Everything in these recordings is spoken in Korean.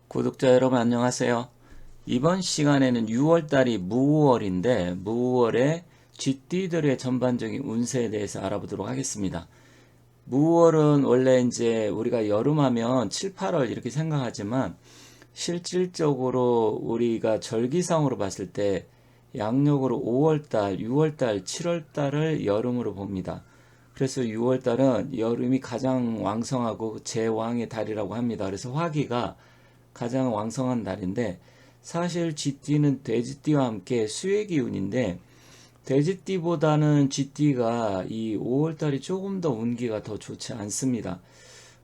구독자 여러분 안녕하세요. 이번 시간에는 6월달이 무월인데 무월의 쥐띠들의 전반적인 운세에 대해서 알아보도록 하겠습니다. 무월은 원래 이제 우리가 여름하면 7, 8월 이렇게 생각하지만 실질적으로 우리가 절기상으로 봤을 때 양력으로 5월달, 6월달, 7월달을 여름으로 봅니다. 그래서 6월달은 여름이 가장 왕성하고 제왕의 달이라고 합니다. 그래서 화기가 가장 왕성한 달인데 사실 쥐띠는 돼지띠와 함께 수의 기운인데 돼지띠보다는 쥐띠가 이 5월달이 조금 더 운기가 더 좋지 않습니다.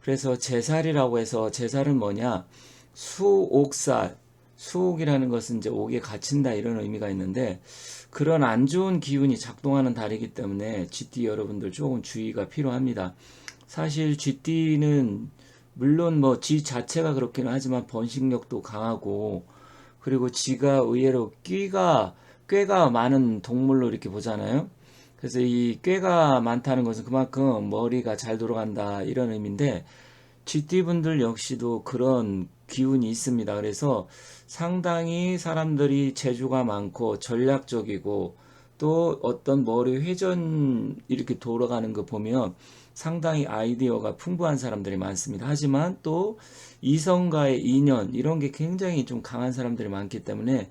그래서 제살이라고 해서 제살은 뭐냐? 수옥살, 수옥이라는 것은 이제 옥에 갇힌다 이런 의미가 있는데 그런 안 좋은 기운이 작동하는 달이기 때문에 쥐띠 여러분들 조금 주의가 필요합니다. 사실 쥐띠는 물론 뭐 쥐 자체가 그렇기는 하지만 번식력도 강하고 그리고 쥐가 의외로 꾀가 많은 동물로 이렇게 보잖아요. 그래서 이 꾀가 많다는 것은 그만큼 머리가 잘 돌아간다 이런 의미인데 쥐띠분들 역시도 그런 기운이 있습니다. 그래서 상당히 사람들이 재주가 많고 전략적이고 또 어떤 머리 회전 이렇게 돌아가는 거 보면 상당히 아이디어가 풍부한 사람들이 많습니다. 하지만 또 이성과의 인연 이런 게 굉장히 좀 강한 사람들이 많기 때문에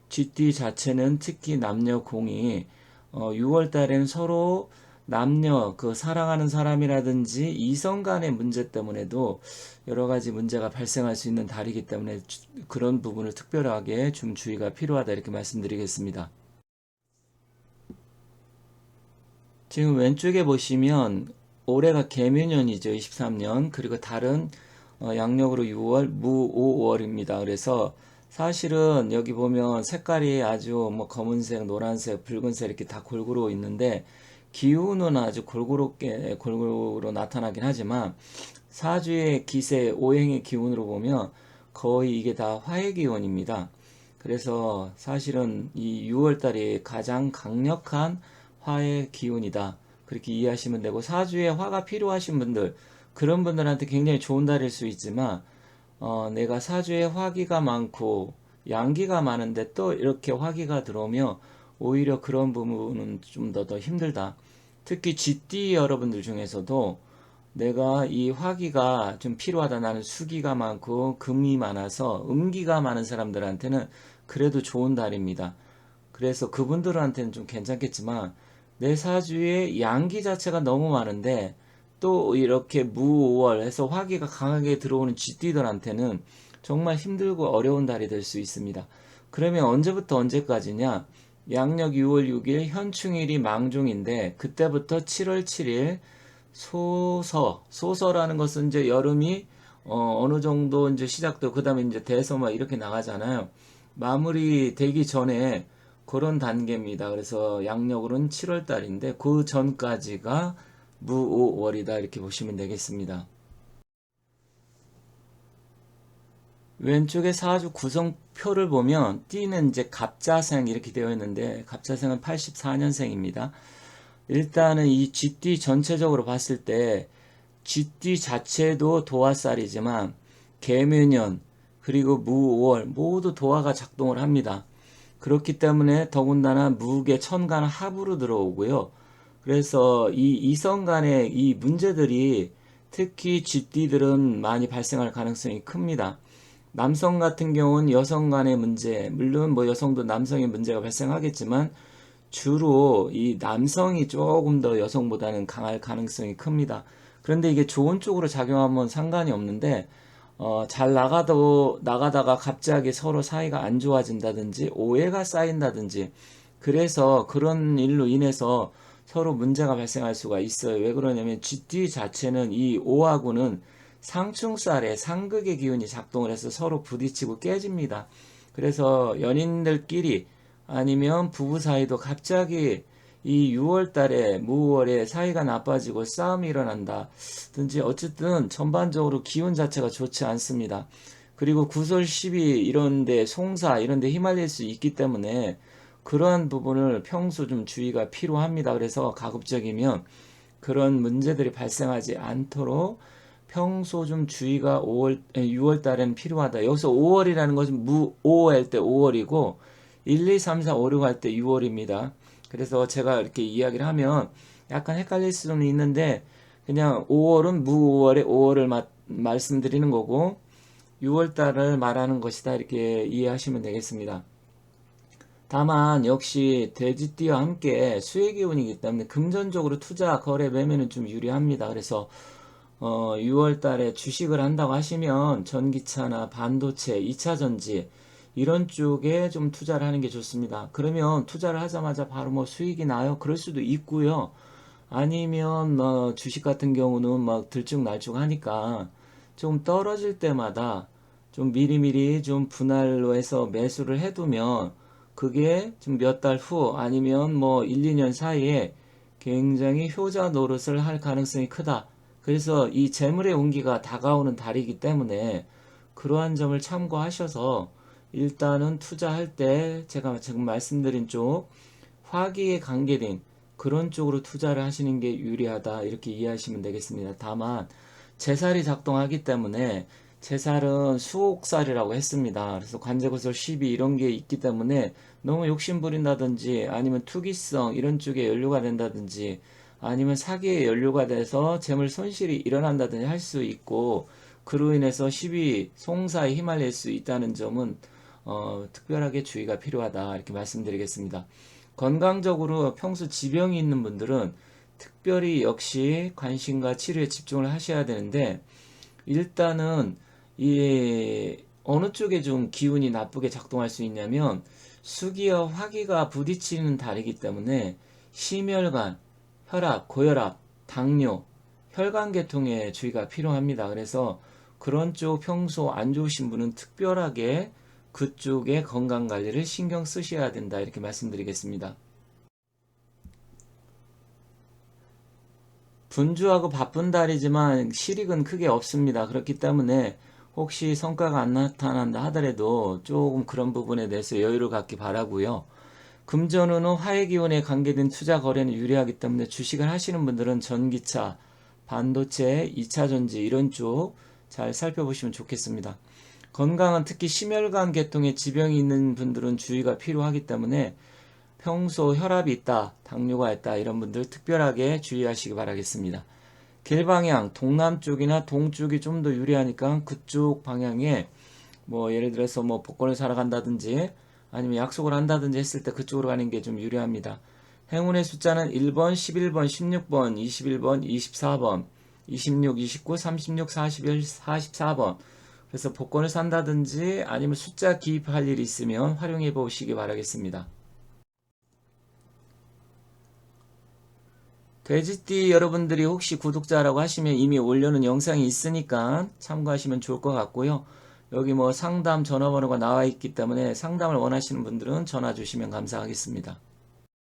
GT 자체는 특히 남녀 공이 6월 달에는 서로 남녀 그 사랑하는 사람이라든지 이성 간의 문제 때문에도 여러 가지 문제가 발생할 수 있는 달이기 때문에 그런 부분을 특별하게 좀 주의가 필요하다 이렇게 말씀드리겠습니다. 지금 왼쪽에 보시면 올해가 개묘년이죠. 23년. 그리고 달은 양력으로 6월, 무오월입니다. 그래서 사실은 여기 보면 색깔이 아주 뭐 검은색, 노란색, 붉은색 이렇게 다 골고루 있는데 기운은 아주 골고루 나타나긴 하지만 사주의 기세, 오행의 기운으로 보면 거의 이게 다 화의 기운입니다. 그래서 사실은 이 6월 달이 가장 강력한 화의 기운이다. 그렇게 이해하시면 되고 사주에 화가 필요하신 분들 그런 분들한테 굉장히 좋은 달일 수 있지만 내가 사주에 화기가 많고 양기가 많은데 또 이렇게 화기가 들어오면 오히려 그런 부분은 좀 더 힘들다. 특히 쥐띠 여러분들 중에서도 내가 이 화기가 좀 필요하다. 나는 수기가 많고 금이 많아서 음기가 많은 사람들한테는 그래도 좋은 달입니다. 그래서 그분들한테는 좀 괜찮겠지만 내 사주에 양기 자체가 너무 많은데 또 이렇게 무오월 해서 화기가 강하게 들어오는 쥐띠들한테는 정말 힘들고 어려운 달이 될 수 있습니다. 그러면 언제부터 언제까지냐? 양력 6월 6일 현충일이 망종인데 그때부터 7월 7일 소서라는 것은 이제 여름이 어느 정도 이제 시작되고 그다음에 이제 대서마 이렇게 나가잖아요. 마무리 되기 전에 그런 단계입니다. 그래서 양력으로는 7월 달인데 그 전까지가 무오월이다 이렇게 보시면 되겠습니다. 왼쪽에 사주 구성표를 보면 띠는 이제 갑자생 이렇게 되어 있는데 갑자생은 84년생입니다. 일단은 이 쥐띠 전체적으로 봤을 때 쥐띠 자체도 도화살이지만 개묘년 그리고 무월 모두 도화가 작동을 합니다. 그렇기 때문에 더군다나 무게 천간 합으로 들어오고요. 그래서 이 이성 간의 이 문제들이 특히 쥐띠들은 많이 발생할 가능성이 큽니다. 남성 같은 경우는 여성 간의 문제, 물론 뭐 여성도 남성의 문제가 발생하겠지만 주로 이 남성이 조금 더 여성보다는 강할 가능성이 큽니다. 그런데 이게 좋은 쪽으로 작용하면 상관이 없는데 잘 나가다가 갑자기 서로 사이가 안 좋아진다든지 오해가 쌓인다든지 그래서 그런 일로 인해서 서로 문제가 발생할 수가 있어요. 왜 그러냐면 GT 자체는 이 오하고는 상충살에 상극의 기운이 작동을 해서 서로 부딪히고 깨집니다. 그래서 연인들끼리 아니면 부부 사이도 갑자기 이 6월 달에 무월에 사이가 나빠지고 싸움이 일어난다. 든지 어쨌든 전반적으로 기운 자체가 좋지 않습니다. 그리고 구설 시비 이런데 송사 이런데 휘말릴 수 있기 때문에 그러한 부분을 평소 좀 주의가 필요합니다. 그래서 가급적이면 그런 문제들이 발생하지 않도록 평소 좀 주의가 6월 달에는 필요하다. 여기서 5월이라는 것은 5월 할 때 5월이고 1, 2, 3, 4, 5, 6 할 때 6월입니다. 그래서 제가 이렇게 이야기를 하면 약간 헷갈릴 수는 있는데 그냥 5월은 무 5월에 5월을 말씀드리는 거고 6월 달을 말하는 것이다. 이렇게 이해하시면 되겠습니다. 다만 역시 돼지띠와 함께 수의 기운이기 때문에 금전적으로 투자, 거래, 매매는 좀 유리합니다. 그래서 6월 달에 주식을 한다고 하시면 전기차나 반도체, 2차 전지 이런 쪽에 좀 투자를 하는 게 좋습니다. 그러면 투자를 하자마자 바로 뭐 수익이 나요? 그럴 수도 있고요. 아니면 뭐 주식 같은 경우는 막 들쭉날쭉 하니까 좀 떨어질 때마다 좀 미리미리 좀 분할로 해서 매수를 해두면 그게 좀 몇 달 후 아니면 뭐 1, 2년 사이에 굉장히 효자 노릇을 할 가능성이 크다. 그래서 이 재물의 운기가 다가오는 달이기 때문에 그러한 점을 참고하셔서 일단은 투자할 때 제가 지금 말씀드린 쪽 화기에 관계된 그런 쪽으로 투자를 하시는 게 유리하다 이렇게 이해하시면 되겠습니다. 다만 제살이 작동하기 때문에 제살은 수옥살이라고 했습니다. 그래서 관제구설 12 이런 게 있기 때문에 너무 욕심 부린다든지 아니면 투기성 이런 쪽에 연루가 된다든지 아니면 사기에 연루가 돼서 재물 손실이 일어난다든지 할 수 있고 그로 인해서 12 송사에 휘말릴 수 있다는 점은 특별하게 주의가 필요하다 이렇게 말씀드리겠습니다. 건강적으로 평소 지병이 있는 분들은 특별히 역시 관심과 치료에 집중을 하셔야 되는데 일단은 이 어느 쪽에 좀 기운이 나쁘게 작동할 수 있냐면 수기와 화기가 부딪히는 달이기 때문에 심혈관, 혈압, 고혈압, 당뇨, 혈관계통에 주의가 필요합니다. 그래서 그런 쪽 평소 안 좋으신 분은 특별하게 그쪽의 건강관리를 신경 쓰셔야 된다 이렇게 말씀드리겠습니다. 분주하고 바쁜 달이지만 실익은 크게 없습니다. 그렇기 때문에 혹시 성과가 안 나타난다 하더라도 조금 그런 부분에 대해서 여유를 갖기 바라고요. 금전운은 화해기운에 관계된 투자 거래는 유리하기 때문에 주식을 하시는 분들은 전기차, 반도체, 2차 전지 이런 쪽 잘 살펴보시면 좋겠습니다. 건강은 특히 심혈관 계통에 지병이 있는 분들은 주의가 필요하기 때문에 평소 혈압이 있다, 당뇨가 있다 이런 분들 특별하게 주의하시기 바라겠습니다. 길방향, 동남쪽이나 동쪽이 좀 더 유리하니까 그쪽 방향에 뭐 예를 들어서 뭐 복권을 사러 간다든지 아니면 약속을 한다든지 했을 때 그쪽으로 가는 게 좀 유리합니다. 행운의 숫자는 1번, 11번, 16번, 21번, 24번, 26, 29, 36, 41, 44번. 그래서 복권을 산다든지 아니면 숫자 기입할 일이 있으면 활용해 보시기 바라겠습니다. 돼지띠 여러분들이 혹시 구독자라고 하시면 이미 올려놓은 영상이 있으니까 참고하시면 좋을 것 같고요. 여기 뭐 상담 전화번호가 나와 있기 때문에 상담을 원하시는 분들은 전화 주시면 감사하겠습니다.